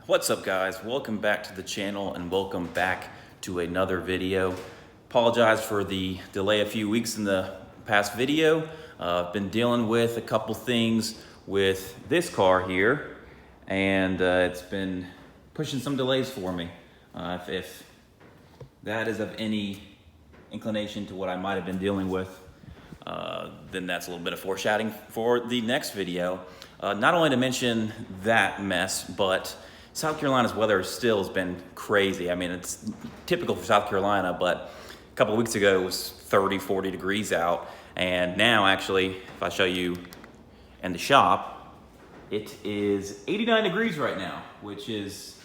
What's up, guys? Welcome back to the channel and welcome back to another video. Apologize for the delay a few weeks in the past video. I've been dealing with a couple things with this car here, and it's been pushing some delays for me. If that is of any inclination to what I might have been dealing with, then that's a little bit of foreshadowing for the next video. Not only to mention that mess, but South Carolina's weather still has been crazy. I mean, it's typical for South Carolina, but a couple of weeks ago it was 30, 40 degrees out. And now actually, if I show you in the shop, it is 89 degrees right now, which is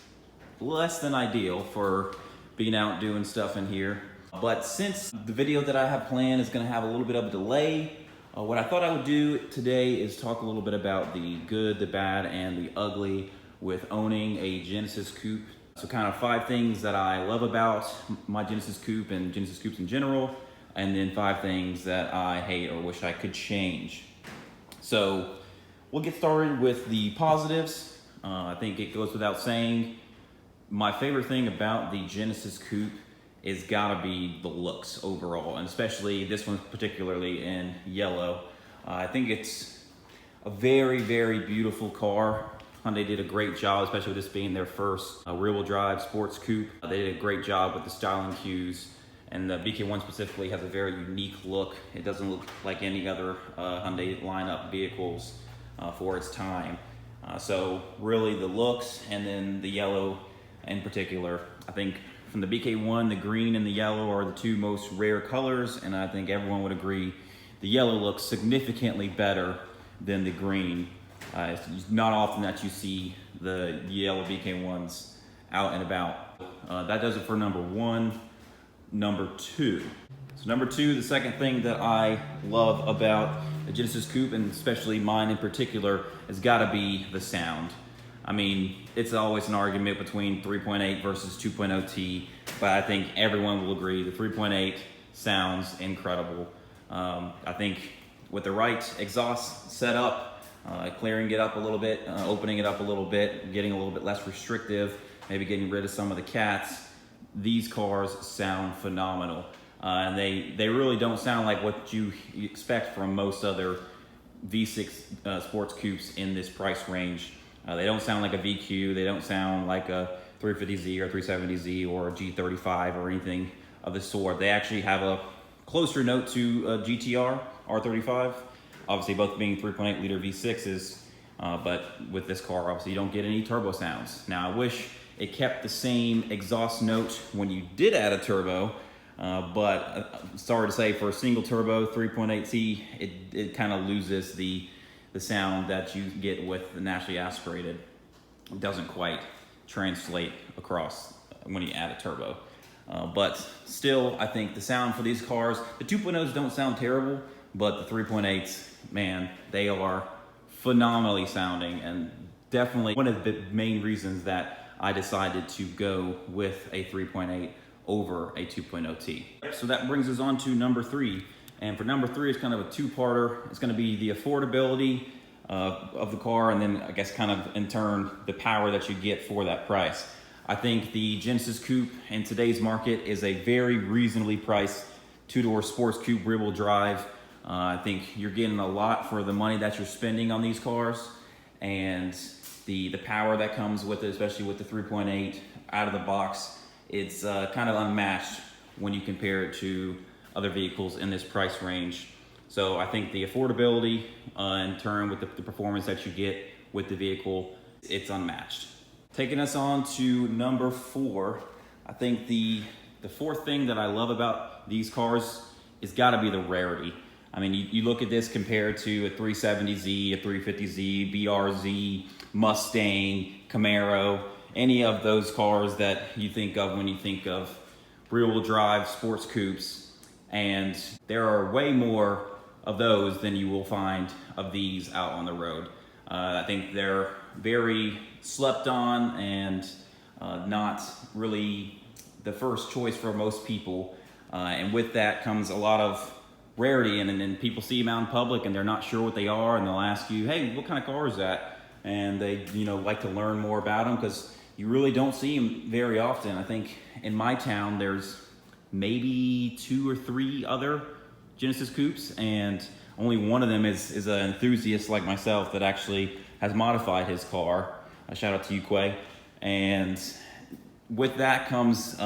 less than ideal for being out doing stuff in here. But since the video that I have planned is gonna have a little bit of a delay, what I thought I would do today is talk a little bit about the good, the bad, and the ugly with owning a Genesis Coupe. So kind of 5 things that I love about my Genesis Coupe and Genesis Coupes in general, and then 5 things that I hate or wish I could change. So we'll get started with the positives. I think it goes without saying, my favorite thing about the Genesis Coupe is gotta be the looks overall, and especially this one particularly in yellow. I think it's a very, very beautiful car. Hyundai did a great job, especially with this being their first rear-wheel drive sports coupe. They did a great job with the styling cues, and the BK1 specifically has a very unique look. It doesn't look like any other Hyundai lineup vehicles for its time. So really the looks, and then the yellow in particular. I think from the BK1, the green and the yellow are the 2 most rare colors, and I think everyone would agree the yellow looks significantly better than the green. It's not often that you see the yellow BK1s out and about. That does it for number 1. Number 2. So number 2, the second thing that I love about the Genesis Coupe, and especially mine in particular, has gotta be the sound. I mean, it's always an argument between 3.8 versus 2.0T, but I think everyone will agree the 3.8 sounds incredible. I think with the right exhaust setup, clearing it up a little bit, opening it up a little bit, getting a little bit less restrictive, maybe getting rid of some of the cats, these cars sound phenomenal. And they really don't sound like what you expect from most other V6 sports coupes in this price range. They don't sound like a VQ, they don't sound like a 350Z or 370Z or a G35 or anything of the sort. They actually have a closer note to a GTR R35. Obviously both being 3.8 liter V6s, but with this car, obviously you don't get any turbo sounds. Now I wish it kept the same exhaust note when you did add a turbo, but sorry to say, for a single turbo 3.8T, it kind of loses the sound that you get with the naturally aspirated. It doesn't quite translate across when you add a turbo. But still, I think the sound for these cars, the 2.0s don't sound terrible, but the 3.8s, man, they are phenomenally sounding, and definitely one of the main reasons that I decided to go with a 3.8 over a 2.0T. So that brings us on to number 3. And for number 3, it's kind of a 2-parter. It's gonna be the affordability of the car, and then I guess kind of in turn, the power that you get for that price. I think the Genesis Coupe in today's market is a very reasonably priced 2-door sports coupe rear-wheel drive. I think you're getting a lot for the money that you're spending on these cars, and the power that comes with it, especially with the 3.8 out of the box, it's kind of unmatched when you compare it to other vehicles in this price range. So I think the affordability in turn with the performance that you get with the vehicle, it's unmatched. Taking us on to number 4, I think the 4th thing that I love about these cars is gotta be the rarity. I mean, you look at this compared to a 370Z, a 350Z, BRZ, Mustang, Camaro, any of those cars that you think of when you think of rear-wheel drive sports coupes, and there are way more of those than you will find of these out on the road. I think they're very slept on and not really the first choice for most people, and with that comes a lot of rarity, and then people see them out in public and they're not sure what they are, and they'll ask you, hey, what kind of car is that? And they like to learn more about them, because you really don't see them very often. I think in my town there's maybe 2 or 3 other Genesis coupes, and only one of them is an enthusiast like myself that actually has modified his car. Shout out to you, Quay. And with that comes,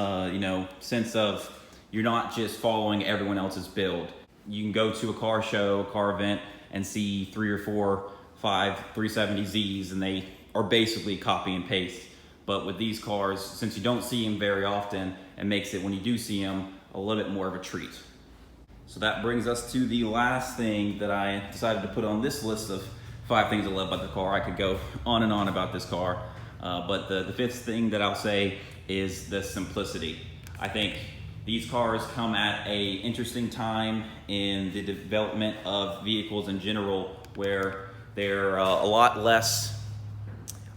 sense of you're not just following everyone else's build. You can go to a car show, a car event, and see 3 or 4, 5 370Zs, and they are basically copy and paste. But with these cars, since you don't see them very often, it makes it, when you do see them, a little bit more of a treat. So that brings us to the last thing that I decided to put on this list of 5 things I love about the car. I could go on and on about this car, but the 5th thing that I'll say is the simplicity. I think these cars come at an interesting time in the development of vehicles in general, where they're a lot less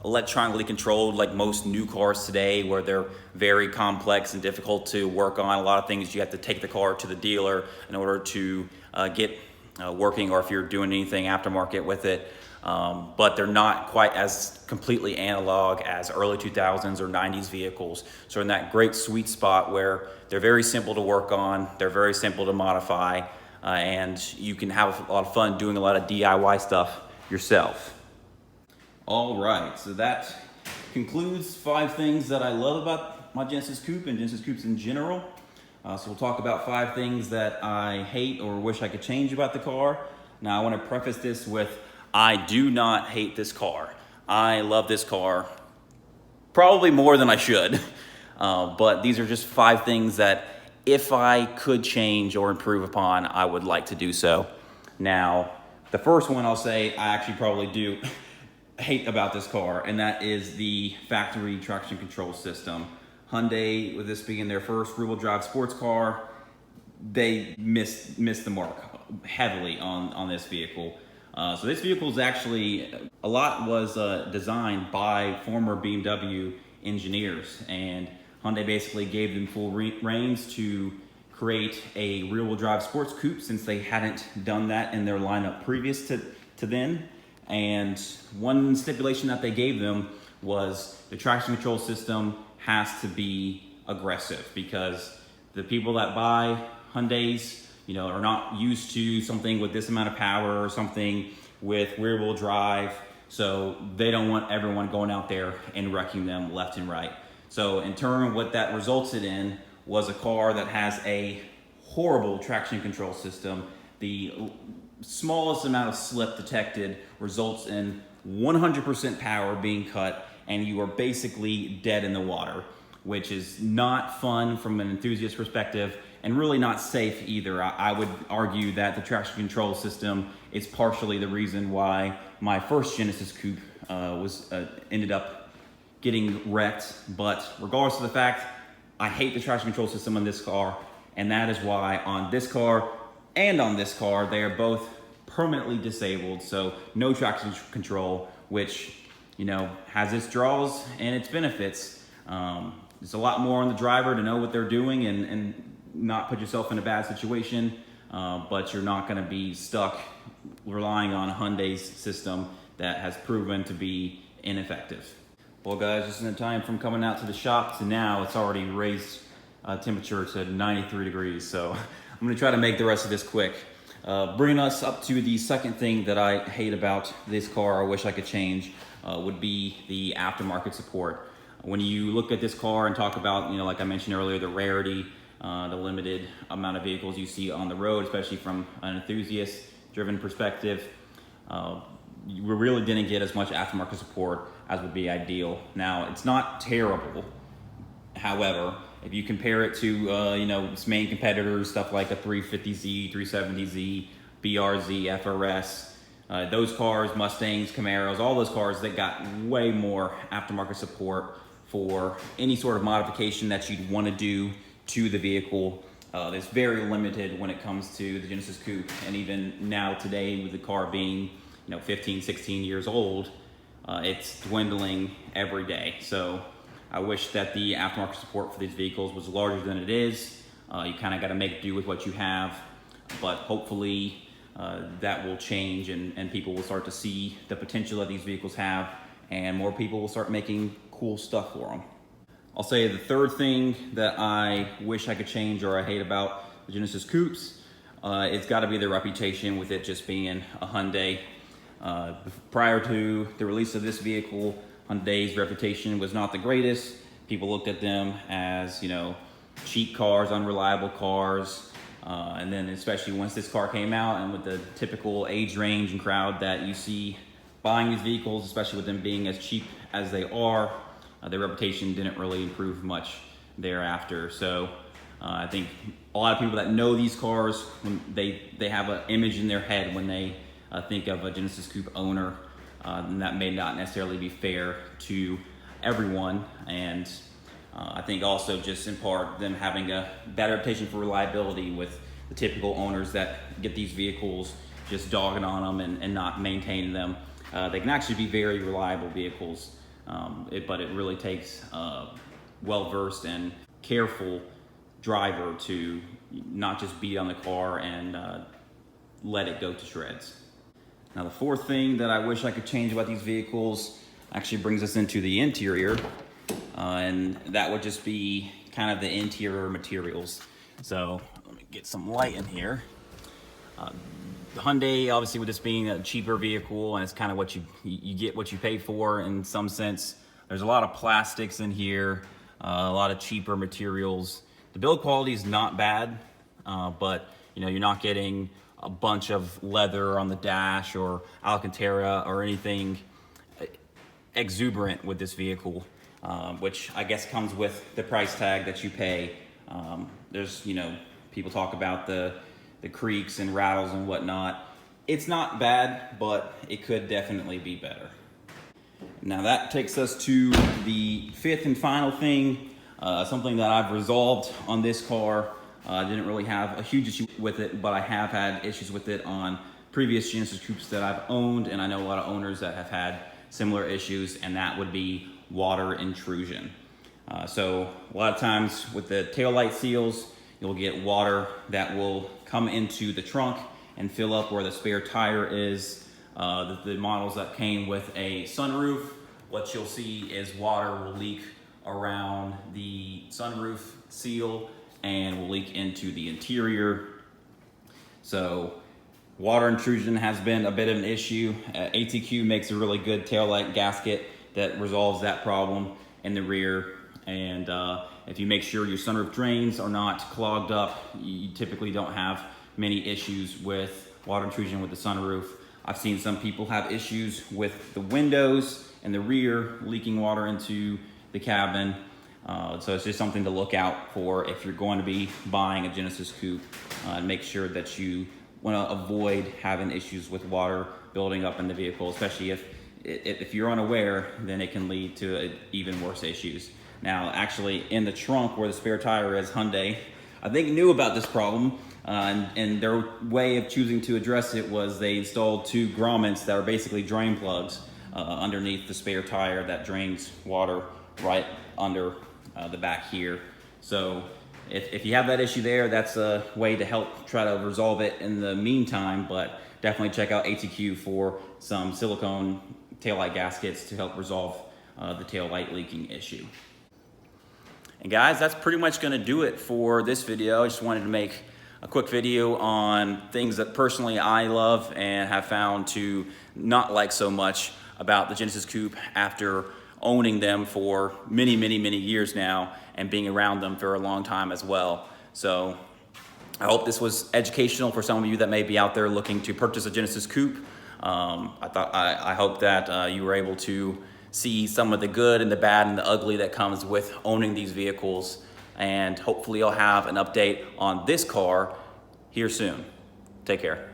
electronically controlled, like most new cars today, where they're very complex and difficult to work on. A lot of things you have to take the car to the dealer in order to get working, or if you're doing anything aftermarket with it. But they're not quite as completely analog as early 2000s or 90s vehicles. So in that great sweet spot where they're very simple to work on, they're very simple to modify, and you can have a lot of fun doing a lot of DIY stuff yourself. All right, so that concludes 5 things that I love about my Genesis Coupe and Genesis Coupes in general. So we'll talk about 5 things that I hate or wish I could change about the car. Now I want to preface this with, I do not hate this car. I love this car probably more than I should. But these are just 5 things that if I could change or improve upon, I would like to do so. Now, the first one I'll say I actually probably do hate about this car, and that is the factory traction control system. Hyundai, with this being their first rear-wheel drive sports car, they missed the mark heavily on this vehicle. So this vehicle is actually, a lot was designed by former BMW engineers, and Hyundai basically gave them full reins to create a rear-wheel drive sports coupe, since they hadn't done that in their lineup previous to then. And one stipulation that they gave them was the traction control system has to be aggressive, because the people that buy Hyundais, are not used to something with this amount of power or something with rear-wheel drive. So they don't want everyone going out there and wrecking them left and right. So in turn, what that resulted in was a car that has a horrible traction control system. The smallest amount of slip detected results in 100% power being cut, and you are basically dead in the water, which is not fun from an enthusiast perspective, and really not safe either. I would argue that the traction control system is partially the reason why my first Genesis Coupe ended up getting wrecked. But regardless of the fact, I hate the traction control system on this car, and that is why on this car and on this car, they are both permanently disabled. So no traction control, which has its draws and its benefits. It's a lot more on the driver to know what they're doing and not put yourself in a bad situation, but you're not going to be stuck relying on Hyundai's system that has proven to be ineffective. Well guys, just in the time from coming out to the shop to now, it's already raised temperature to 93 degrees, so I'm going to try to make the rest of this quick. Bringing us up to the second thing that I hate about this car, I wish I could change, would be the aftermarket support. When you look at this car and talk about, like I mentioned earlier, the rarity, the limited amount of vehicles you see on the road, especially from an enthusiast-driven perspective, we really didn't get as much aftermarket support as would be ideal. Now, it's not terrible. However, if you compare it to, its main competitors, stuff like a 350Z, 370Z, BRZ, FRS, those cars, Mustangs, Camaros, all those cars, they got way more aftermarket support for any sort of modification that you'd want to do to the vehicle. It's very limited when it comes to the Genesis Coupe, and even now today with the car being 15, 16 years old, it's dwindling every day. So I wish that the aftermarket support for these vehicles was larger than it is. You kind of got to make do with what you have, but hopefully that will change, and people will start to see the potential that these vehicles have, and more people will start making cool stuff for them. I'll say the third thing that I wish I could change or I hate about the Genesis Coupes, it's got to be the reputation with it just being a Hyundai. Prior to the release of this vehicle, Hyundai's reputation was not the greatest. People looked at them as, you know, cheap cars, unreliable cars. And then especially once this car came out and with the typical age range and crowd that you see buying these vehicles, especially with them being as cheap as they are, their reputation didn't really improve much thereafter. So I think a lot of people that know these cars, when they have an image in their head when they think of a Genesis Coupe owner, and that may not necessarily be fair to everyone. And I think also just in part them having a bad reputation for reliability with the typical owners that get these vehicles just dogging on them and not maintaining them. They can actually be very reliable vehicles, but it really takes a well-versed and careful driver to not just beat on the car and let it go to shreds. Now the fourth thing that I wish I could change about these vehicles actually brings us into the interior, and that would just be kind of the interior materials. So let me get some light in here. The Hyundai, obviously with this being a cheaper vehicle, and it's kind of what you get what you pay for in some sense. There's a lot of plastics in here, a lot of cheaper materials. The build quality is not bad, but you know, you're not getting a bunch of leather on the dash or Alcantara or anything exuberant with this vehicle, which I guess comes with the price tag that you pay. There's, you know, people talk about the creaks and rattles and whatnot. It's not bad, but it could definitely be better. Now that takes us to the fifth and final thing, something that I've resolved on this car. I didn't really have a huge issue with it, but I have had issues with it on previous Genesis Coupes that I've owned, and I know a lot of owners that have had similar issues, and that would be water intrusion. So a lot of times with the taillight seals, you'll get water that will come into the trunk and fill up where the spare tire is. The models that came with a sunroof, what you'll see is water will leak around the sunroof seal and will leak into the interior. So water intrusion has been a bit of an issue. ATQ makes a really good taillight gasket that resolves that problem in the rear. And if you make sure your sunroof drains are not clogged up, you typically don't have many issues with water intrusion with the sunroof. I've seen some people have issues with the windows and the rear leaking water into the cabin. So it's just something to look out for if you're going to be buying a Genesis Coupe. Make sure that you want to avoid having issues with water building up in the vehicle, especially if you're unaware, then it can lead to even worse issues. Now, actually, in the trunk where the spare tire is, Hyundai, I think knew about this problem, and their way of choosing to address it was they installed two grommets that are basically drain plugs underneath the spare tire that drains water right under the back here. So if you have that issue there, that's a way to help try to resolve it in the meantime, but definitely check out ATQ for some silicone taillight gaskets to help resolve the taillight leaking issue. And guys, that's pretty much gonna do it for this video. I just wanted to make a quick video on things that personally I love and have found to not like so much about the Genesis Coupe after owning them for many, many, many years now and being around them for a long time as well. So I hope this was educational for some of you that may be out there looking to purchase a Genesis Coupe. I hope that you were able to see some of the good and the bad and the ugly that comes with owning these vehicles. And hopefully I'll have an update on this car here soon. Take care.